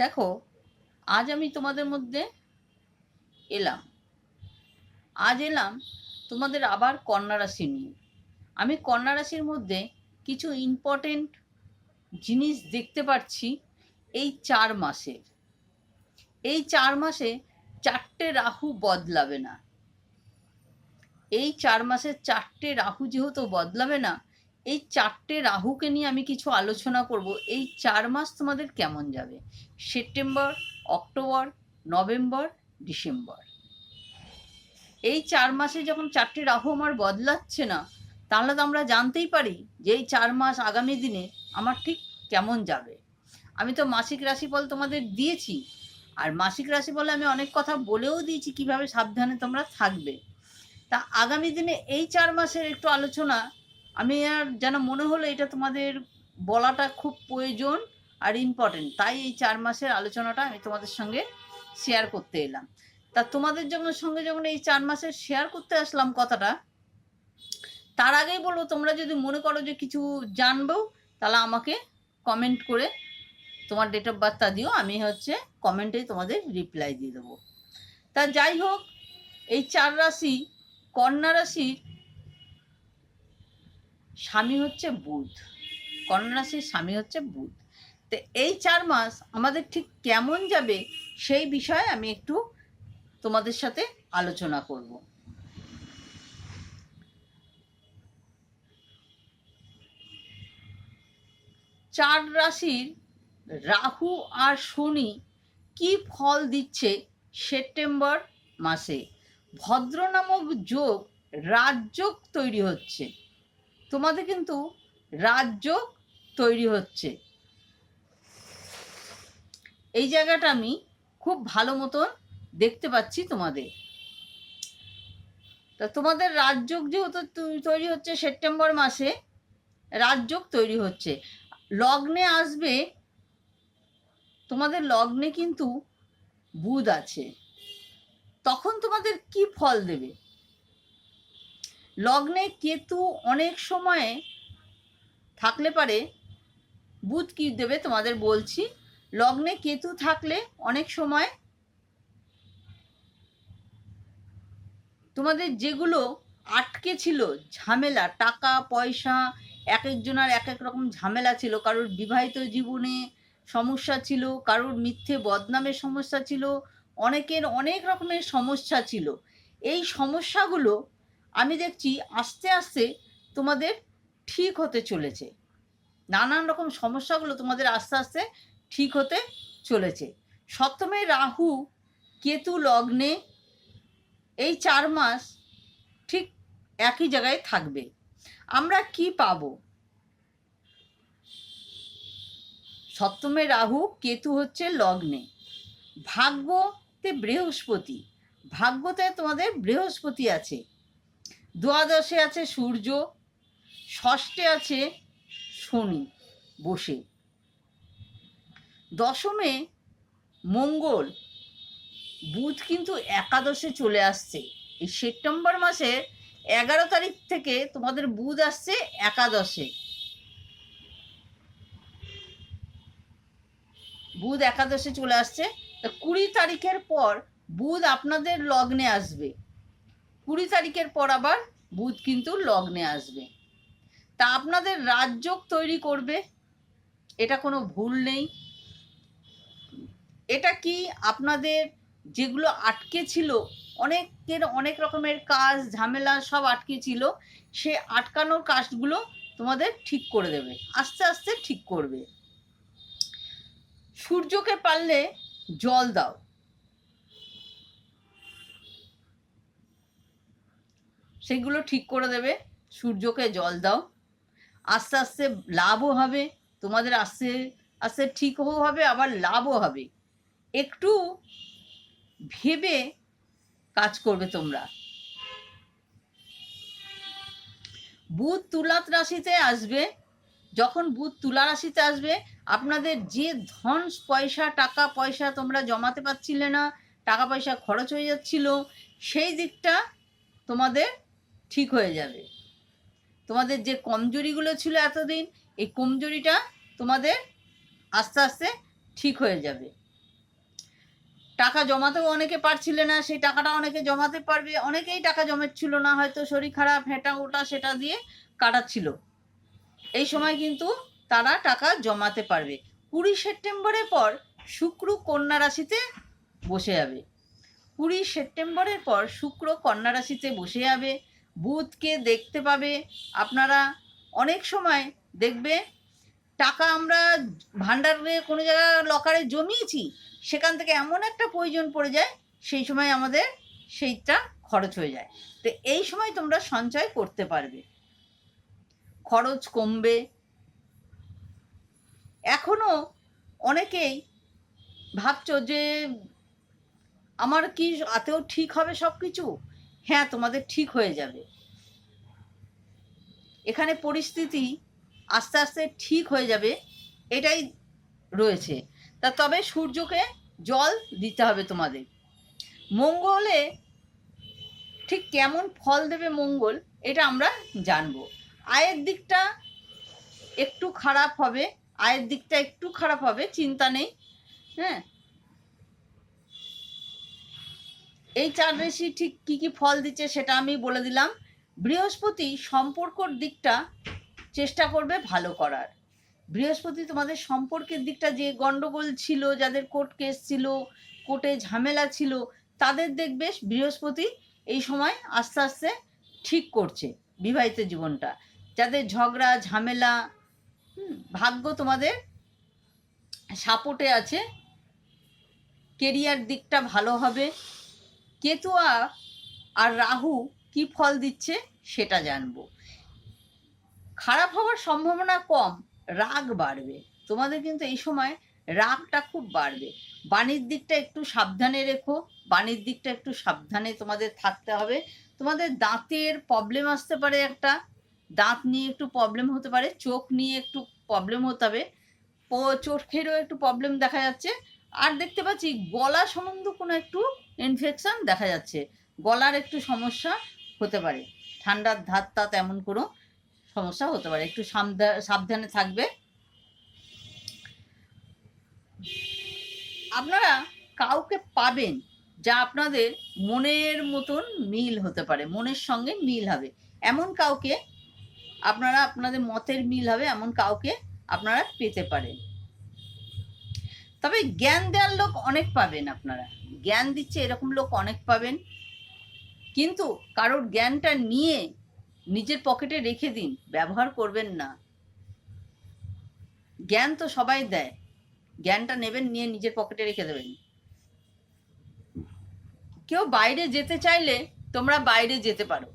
দেখো, আজ আমি তোমাদের মধ্যে এলাম এলাম তোমাদের আবার কন্যা রাশি নিয়ে। আমি কন্যা রাশির মধ্যে কিছু ইম্পর্টেন্ট জিনিস দেখতে পাচ্ছি। এই 4 মাসের এই 4 মাসে 4টে রাহু বদলাবে না। এই 4 মাসে 4টে রাহু যেহেতু বদলাবে না, এই 4টে রাহুকে নিয়ে আমি কিছু আলোচনা করব। এই 4 মাস তোমাদের কেমন যাবে, সেপ্টেম্বর, অক্টোবর, নভেম্বর, ডিসেম্বর। এই 4 মাসে যখন 4টে রাহু আমার বদলাচ্ছে না, তাহলে তো আমরা জানতেই পারি যে এই 4 মাস আগামী দিনে আমার ঠিক কেমন যাবে। আমি তো মাসিক রাশিফল তোমাদের দিয়েছি, আর মাসিক রাশিফলে আমি অনেক কথা বলেও দিয়েছি কিভাবে সাবধানে তোমরা থাকবে। তা আগামী দিনে এই 4 মাসের একটু আলোচনা আমি আর যেন মনে হলো এটা তোমাদের বলাটা খুব প্রয়োজন আর ইম্পর্টেন্ট, তাই এই 4 মাসের আলোচনাটা আমি তোমাদের সঙ্গে শেয়ার করতে এলাম। তা তোমাদের সঙ্গে যখন এই 4 মাসের শেয়ার করতে আসলাম কথাটা, তার আগেই বলবো তোমরা যদি মনে করো যে কিছু জানবো, তাহলে আমাকে কমেন্ট করে তোমার ডেট অফ বার্থটা দিও, আমি কমেন্টেই তোমাদের রিপ্লাই দিয়ে দেবো। তা যাই হোক, এই 4 রাশি, কন্যা রাশির স্বামী হচ্ছে বুধ। কন্যা রাশির স্বামী হচ্ছে বুধ। তো এই 4 মাস আমাদের ঠিক কেমন যাবে সেই বিষয়ে আমি একটু তোমাদের সাথে আলোচনা করব। চার রাশির রাহু আর শনি কি ফল দিচ্ছে সেপ্টেম্বর মাসে। ভদ্র নামক যোগ, রাজযোগ তৈরি হচ্ছে। তোমাদের কিন্তু রাজযোগ তৈরি হচ্ছে। এই জায়গাটা আমি খুব ভালো মতন দেখতে পাচ্ছি তোমাদের। তা তোমাদের রাজযোগ যেহেতু তৈরি হচ্ছে সেপ্টেম্বর মাসে, রাজযোগ তৈরি হচ্ছে, লগ্নে আসবে। তোমাদের লগ্নে কিন্তু বুধ আছে, তখন তোমাদের কি ফল দেবে? লগ্নে কেতু অনেক সময়ে থাকলে পারে, বুধ কি দেবে তোমাদের বলছি। লগ্নে কেতু থাকলে অনেক সময় তোমাদের যেগুলো আটকে ছিল ঝামেলা, টাকা পয়সা, এক একজনের এক এক রকম ঝামেলা ছিল। কারোর বিবাহিত জীবনে সমস্যা ছিল, কারোর মিথ্যে বদনামের সমস্যা ছিল, অনেকের অনেক রকমের সমস্যা ছিল। এই সমস্যাগুলো আমি দেখছি আস্তে আস্তে তোমাদের ঠিক হতে চলেছে। নানান রকম সমস্যাগুলো তোমাদের আস্তে আস্তে ঠিক হতে চলেছে। সপ্তমে রাহু কেতু লগ্নে এই 4 মাস ঠিক একই জায়গায় থাকবে। আমরা কি পাবো? সপ্তমে রাহু, কেতু হচ্ছে লগ্নে। ভাগ্যতে বৃহস্পতি, ভাগ্যতে তোমাদের বৃহস্পতি আছে। দ্বাদশে আছে সূর্য, ষষ্ঠে আছে শনি বসে, দশমে মঙ্গল। বুধ কিন্তু একাদশে চলে আসছে। এই সেপ্টেম্বর মাসের 11 তারিখ থেকে তোমাদের বুধ আসছে একাদশে। বুধ একাদশে চলে আসছে। তা 20 তারিখের পর বুধ আপনাদের লগ্নে আসবে। 20 তারিখের পর আবার বুধ কিন্তু লগ্নে আসবে। তা আপনাদের রাজযোগ তৈরি করবে, এটা কোনো ভুল নেই। এটা কি আপনাদের যেগুলো আটকে ছিল, অনেকের অনেক রকমের কাজ ঝামেলা সব আটকে ছিল, সে আটকানোর কাজগুলো তোমাদের ঠিক করে দেবে, আস্তে আস্তে ঠিক করবে। সূর্যকে পারলে জল দাও, সেগুলো ঠিক করে দেবে। সূর্যকে জল দাও, আস্তে আস্তে লাভও হবে তোমাদের, আস্তে আস্তে ঠিকও হবে, আবার লাভও হবে। একটু ভেবে কাজ করবে তোমরা। বুধ তুলা রাশিতে আসবে। যখন বুধ তুলা রাশিতে আসবে, আপনাদের যে ধন পয়সা, টাকা পয়সা তোমরা জমাতে পারছিলে না, টাকা পয়সা খরচ হয়ে যাচ্ছিল, সেই দিকটা তোমাদের ঠিক হয়ে যাবে। তোমাদের যে কমজোরিগুলো ছিল এতদিন, এই কমজোরিটা তোমাদের আস্তে আস্তে ঠিক হয়ে যাবে। টাকা জমাতেও অনেকে পারছিলে না, সেই টাকাটা অনেকে জমাতে পারবে। অনেকেই টাকা জমাচ্ছিল না, হয়তো শরীর খারাপ, হেঁটা ওটা সেটা দিয়ে কাটাচ্ছিল। এই সময় কিন্তু তারা টাকা জমাতে পারবে। 20 সেপ্টেম্বরের পর শুক্র কন্যা রাশিতে বসে যাবে। 20 সেপ্টেম্বরের পর শুক্র কন্যা রাশিতে বসে যাবে। বুধকে দেখতে পাবে আপনারা। অনেক সময় দেখবে টাকা আমরা ভান্ডারে কোনো জায়গায় লকারে জমিয়েছি, সেখান থেকে এমন একটা প্রয়োজন পড়ে যায়, সেই সময় আমাদের সেইটা খরচ হয়ে যায়। তো এই সময় তোমরা সঞ্চয় করতে পারবে, খরচ কমবে। এখনো অনেকেই ভাবছো যে আমার কি আতেও ঠিক হবে সব কিছু? হ্যাঁ, তোমাদের ঠিক হয়ে যাবে। এখানে পরিস্থিতি আস্তে আস্তে ঠিক হয়ে যাবে, এটাই রয়েছে। তবে সূর্যকে জল দিতে হবে তোমাদের। মঙ্গলে ঠিক কেমন ফল দেবে মঙ্গল, এটা আমরা জানবো। আয়ের দিকটা একটু খারাপ হবে, চিন্তা নেই। হ্যাঁ, এই 4 রাশি ঠিক কি কি ফল দিচ্ছে সেটা আমি বলে দিলাম। বৃহস্পতি সম্পর্কর দিকটা চেষ্টা করবে ভালো করার। বৃহস্পতি তোমাদের সম্পর্কের দিকটা, যে গন্ডগোল ছিল, যাদের কোর্ট কেস ছিল, কোর্টে ঝামেলা ছিল, তাদের দেখবে বৃহস্পতি এই সময় আস্তে আস্তে ঠিক করছে বিবাহিত জীবনটা। যাদের ঝগড়া ঝামেলা, ভাগ্য তোমাদের সাপোর্টে আছে, কেরিয়ার দিকটা ভালো হবে। কেতু আর রাহু কি ফল দিচ্ছে সেটা জানবো। খারাপ হওয়ার সম্ভাবনা কম, রাগ বাড়বে তোমাদের, কিন্তু এই সময় রাগটা খুব বাড়বে। বাণীর দিকটা একটু সাবধানে রেখো, বাণীর দিকটা একটু সাবধানে তোমাদের থাকতে হবে। তোমাদের দাঁতের প্রবলেম আসতে পারে, একটা দাঁত নিয়ে একটু প্রবলেম হতে পারে, চোখ নিয়ে একটু প্রবলেম হতে হবে, চোখেরও একটু প্রবলেম দেখা যাচ্ছে। আর দেখতে পাচ্ছি গলা সম্বন্ধ কোনো একটু ইনফেকশন দেখা যাচ্ছে, গলার একটু সমস্যা হতে পারে, ঠান্ডার ধাত তাত এমন কোনো সমস্যা হতে পারে, একটু সাবধানে থাকবে। আপনারা কাউকে পাবেন যা আপনাদের মনের মতন মিল হতে পারে, মনের সঙ্গে মিল হবে এমন কাউকে, আপনারা আপনাদের মতের মিল হবে এমন কাউকে আপনারা পেতে পারেন। তবে জ্ঞান দেওয়ার লোক অনেক পাবেন, আপনারা জ্ঞান দিচ্ছে এরকম লোক অনেক পাবেন, কিন্তু কারোর জ্ঞানটা নিয়ে নিজের পকেটে রেখে দিন, ব্যবহার করবেন না। জ্ঞান তো সবাই দেয়, জ্ঞানটা নেবেন, নিয়ে নিজের পকেটে রেখে দেবেন। কেউ বাইরে যেতে চাইলে তোমরা বাইরে যেতে পারো,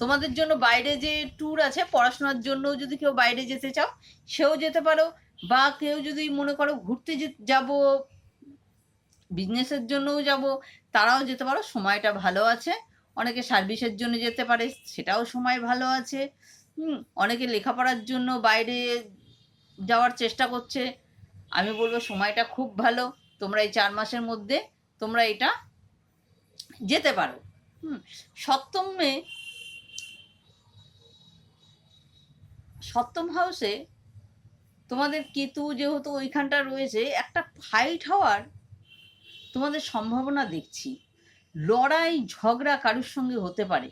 তোমাদের জন্য বাইরে যে ট্যুর আছে, পড়াশোনার জন্য যদি কেউ বাইরে যেতে চাও সেও যেতে পারো, বা কেউ যদি মনে করো ঘুরতে যাব, বিজনেসের জন্যও যাব, তারাও যেতে পারো, সময়টা ভালো আছে। অনেকে সার্ভিসের জন্য যেতে পারে, সেটাও সময় ভালো আছে। অনেকে লেখাপড়ার জন্য বাইরে যাওয়ার চেষ্টা করছে, আমি বলবো সময়টা খুব ভালো। তোমরা এই 4 মাসের মধ্যে তোমরা এটা যেতে পারো। সপ্তম হাউসে তোমাদের কেতু যেহেতু ওইখানটা রয়েছে, একটা ফাইট হওয়ার তোমাদের সম্ভাবনা দেখছি। লড়াই ঝগড়া কারোর সঙ্গে হতে পারে,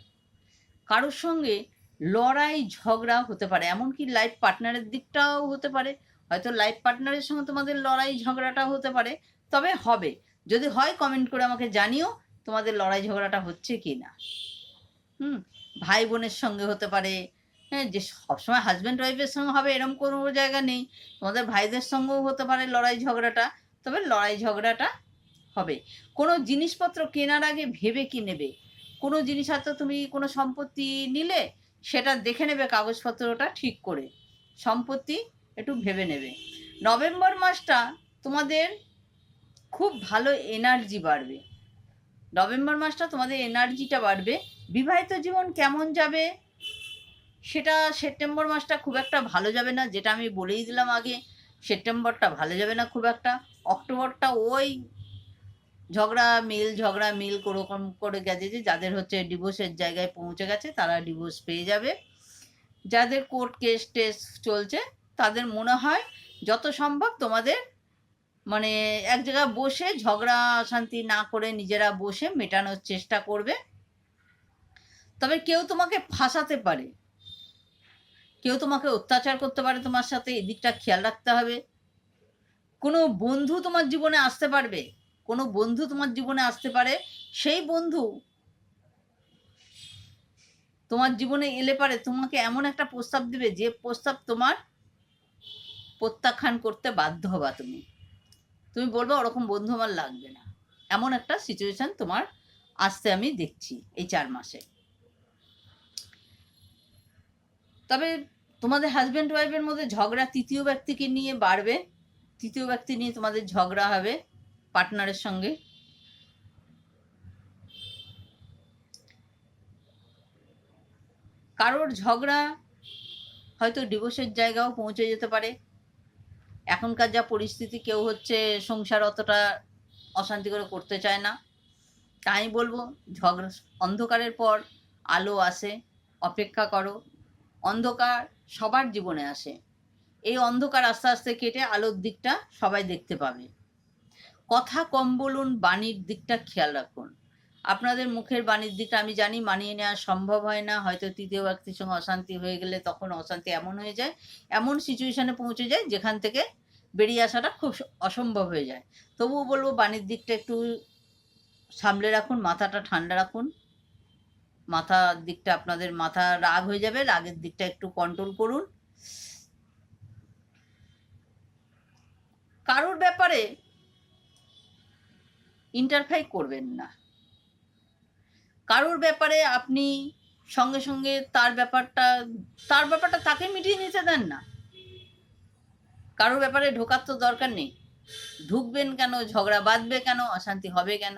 কারোর সঙ্গে লড়াই ঝগড়া হতে পারে, এমনকি লাইফ পার্টনারের দিকটাও হতে পারে। হয়তো লাইফ পার্টনারের সঙ্গে তোমাদের লড়াই ঝগড়াটা হতে পারে, তবে হবে। যদি হয় কমেন্ট করে আমাকে জানিও তোমাদের লড়াই ঝগড়াটা হচ্ছে কি না। ভাই বোনের সঙ্গে হতে পারে, হ্যাঁ, যে সবসময় হাজব্যান্ড ওয়াইফের সঙ্গে হবে এরকম কোনো জায়গা নেই, তোমাদের ভাইদের সঙ্গেও হতে পারে লড়াই ঝগড়াটা, তবে লড়াই ঝগড়াটা হবে। কোনো জিনিসপত্র কেনার আগে ভেবে কি নেবে। কোনো জিনিস হয়তো তুমি কোনো সম্পত্তি নিলে, সেটা দেখে নেবে কাগজপত্রটা ঠিক করে, সম্পত্তি একটু ভেবে নেবে। নভেম্বর মাসটা তোমাদের খুব ভালো এনার্জি বাড়বে, নভেম্বর মাসটা তোমাদের এনার্জিটা বাড়বে। বিবাহিত জীবন কেমন যাবে সেটা সেপ্টেম্বর মাসটা খুব একটা ভালো যাবে না, যেটা আমি বলেই দিলাম আগে, সেপ্টেম্বরটা ভালো যাবে না খুব একটা। অক্টোবরটা ওই ঝগড়া মিল ওরকম করে গেছে, যে যাদের হচ্ছে ডিভোর্সের জায়গায় পৌঁছে গেছে তারা ডিভোর্স পেয়ে যাবে। যাদের কোর্ট কেস টেস চলছে তাদের মনে হয় যত সম্ভব তোমাদের মানে এক জায়গায় বসে ঝগড়া শান্তি না করে নিজেরা বসে মেটানোর চেষ্টা করবে। তবে কেউ তোমাকে ফাঁসাতে পারে, কেউ তোমাকে অত্যাচার করতে পারে তোমার সাথে, এদিকটা খেয়াল রাখতে হবে। কোনো বন্ধু তোমার জীবনে আসতে পারবে, কোনো বন্ধু তোমার জীবনে আসতে পারে, সেই বন্ধু তোমার জীবনে এলে পারে তোমাকে এমন একটা প্রস্তাব দিবে যে প্রস্তাব তোমার প্রত্যাখ্যান করতে বাধ্য হবা। তুমি বলবে ওরকম বন্ধু আমার লাগবে না। এমন একটা সিচুয়েশন তোমার আসতে আমি দেখছি এই 4 মাসে। তবে তোমাদের হাজব্যান্ড ওয়াইফের মধ্যে ঝগড়া তৃতীয় ব্যক্তিকে নিয়ে বাড়বে, তৃতীয় ব্যক্তি নিয়ে তোমাদের ঝগড়া হবে পার্টনারের সঙ্গে। কারোর ঝগড়া হয়তো ডিভোর্সের জায়গাও পৌঁছে যেতে পারে। এখনকার যা পরিস্থিতি, কেউ হচ্ছে সংসার অতটা অশান্তি করে করতে চায় না। তাই বলবো ঝগড়া, অন্ধকারের পর আলো আসে, অপেক্ষা করো। অন্ধকার সবার জীবনে আসে, এই অন্ধকার আস্তে আস্তে কেটে আলোর দিকটা সবাই দেখতে পাবে। কথা কম বলুন, বাণীর দিকটা খেয়াল রাখুন। আপনাদের মুখের বাণীর দিকটা আমি জানি মানিয়ে নেওয়া সম্ভব হয় না, হয়তো তৃতীয় ব্যক্তির সঙ্গে অশান্তি হয়ে গেলে তখন অশান্তি এমন হয়ে যায়, এমন সিচুয়েশনে পৌঁছে যায় যেখান থেকে বেরিয়ে আসাটা খুব অসম্ভব হয়ে যায়। তবুও বলবো বাণীর দিকটা একটু সামলে রাখুন, মাথাটা ঠান্ডা রাখুন। মাথার দিকটা, আপনাদের মাথা রাগ হয়ে যাবে, রাগের দিকটা একটু কন্ট্রোল করুন। কারোর ব্যাপারে ইন্টারফেয়ার করবেন না। কারোর ব্যাপারে আপনি সঙ্গে সঙ্গে তার ব্যাপারটা তাকে মিটিয়ে নিতে দেন না। কারোর ব্যাপারে ঢোকার তো দরকার নেই। ঢুকবেন কেন? ঝগড়া বাঁধবে কেন? অশান্তি হবে কেন?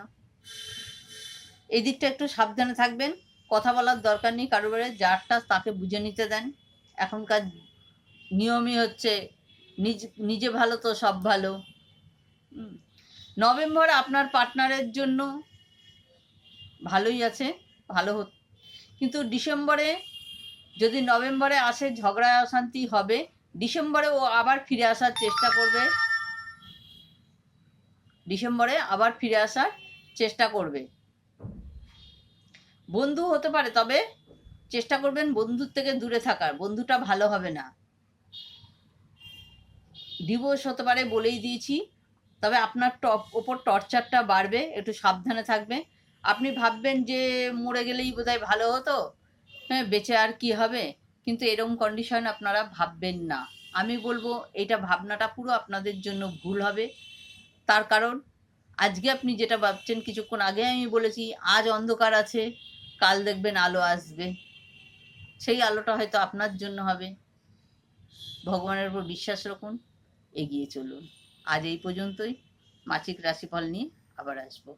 এই দিকটা একটু সাবধানে থাকবেন। কথা বলার দরকার নেই কারোর ব্যাপারে, যারটা তাকে বুঝে নিতে দেন। এখনকার নিয়মই হচ্ছে নিজে ভালো তো সব ভালো। নভেম্বর আপনার পার্টনারের জন্য ভালোই আছে, ভালো কিন্তু ডিসেম্বরে, যদি নভেম্বরে আসে ঝগড়া অশান্তি হবে, ডিসেম্বরে ও আবার ফিরে আসার চেষ্টা করবে। ডিসেম্বরে আবার ফিরে আসার চেষ্টা করবে। বন্ধু হতে পারে, তবে চেষ্টা করবেন বন্ধুর থেকে দূরে থাকার। বন্ধুটা ভালো হবে না। ডিভোর্স হতে পারে বলেই দিয়েছি। তবে আপনার ওপর টর্চারটা বাড়বে, একটু সাবধানে থাকবে। আপনি ভাববেন যে মরে গেলেই বোধহয় ভালো হতো, হ্যাঁ বেঁচে আর কি হবে, কিন্তু এরকম কন্ডিশন আপনারা ভাববেন না। আমি বলবো এইটা ভাবনাটা পুরো আপনাদের জন্য ভুল হবে। তার কারণ আজকে আপনি যেটা ভাবছেন, কিছুক্ষণ আগে আমি বলেছি আজ অন্ধকার আছে, কাল দেখবেন আলো আসবে। সেই আলোটা হয়তো আপনার জন্য হবে। ভগবানের উপর বিশ্বাস রাখুন, এগিয়ে চলুন। আজ এই পর্যন্তই। মাসিক রাশিফল নিয়ে আবার আসবো।